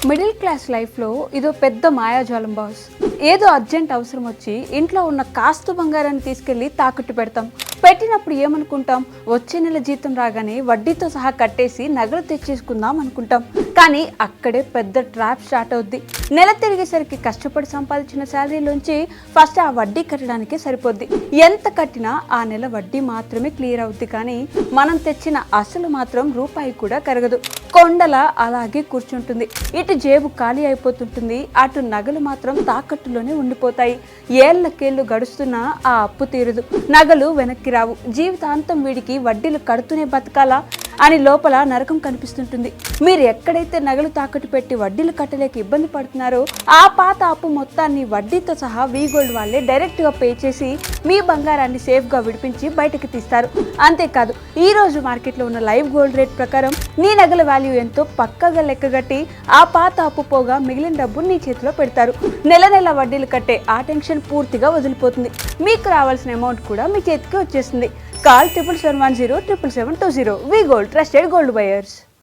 Middle class లైఫ్లో ఇదో పెద్ద మాయాజాలం బాస్. ఏదో అర్జెంట్ అవసరం వచ్చి ఇంట్లో ఉన్న కాస్త బంగారాన్ని తీసుకెళ్ళి తాకట్టు పెడతాం. పెట్టినప్పుడు ఏమనుకుంటాం, వచ్చే నెల జీతం రాగానే వడ్డీతో సహా కట్టేసి నగలు తెచ్చేసుకుందాం అనుకుంటాం. కానీ అక్కడే పెద్ద ట్రాప్ స్టార్ట్ అవుద్ది. నెల తిరిగేసరికి కష్టపడి సంపాదించిన శాలరీలోంచి ఫస్ట్ ఆ వడ్డీ కట్టడానికే సరిపోద్ది. ఎంత కట్టినా ఆ నెల వడ్డీ మాత్రమే క్లియర్ అవుద్ది, కానీ మనం తెచ్చిన అసలు మాత్రం రూపాయి కూడా కరగదు. కొండల అలాగే కూర్చుంటుంది. ఇటు జేబు ఖాళీ అయిపోతుంటుంది, అటు నగలు మాత్రం తాకట్టులోనే ఉండిపోతాయి. ఏళ్లకేళ్లు గడుస్తున్నా ఆ అప్పు తీరదు, నగలు వెనక్కి రావు. జీవితాంతం వీడికి వడ్డీలు కడుతూనే బతకాలా అని లోపల నరకం కనిపిస్తుంటుంది. మీరు ఎక్కడైతే నగలు తాకట్టు పెట్టి వడ్డీలు కట్టలేక ఇబ్బంది పడుతున్నారో ఆ పాత అప్పు మొత్తాన్ని వడ్డీతో సహా వీగోల్డ్ వాళ్ళే డైరెక్ట్గా పే చేసి మీ బంగారాన్ని సేఫ్గా విడిపించి బయటకు తీస్తారు. అంతేకాదు, ఈ రోజు మార్కెట్లో ఉన్న లైవ్ గోల్డ్ రేట్ ప్రకారం నీ నగల వాల్యూ ఎంతో పక్కగా లెక్కగట్టి ఆ పాత అప్పు పోగా మిగిలిన డబ్బు నీ చేతిలో పెడతారు. నెల నెల వడ్డీలు కట్టే ఆ టెన్షన్ పూర్తిగా వదిలిపోతుంది. మీకు రావాల్సిన అమౌంట్ కూడా మీ చేతికి వచ్చేస్తుంది. Call 7710 77720. WeGold, trusted gold buyers.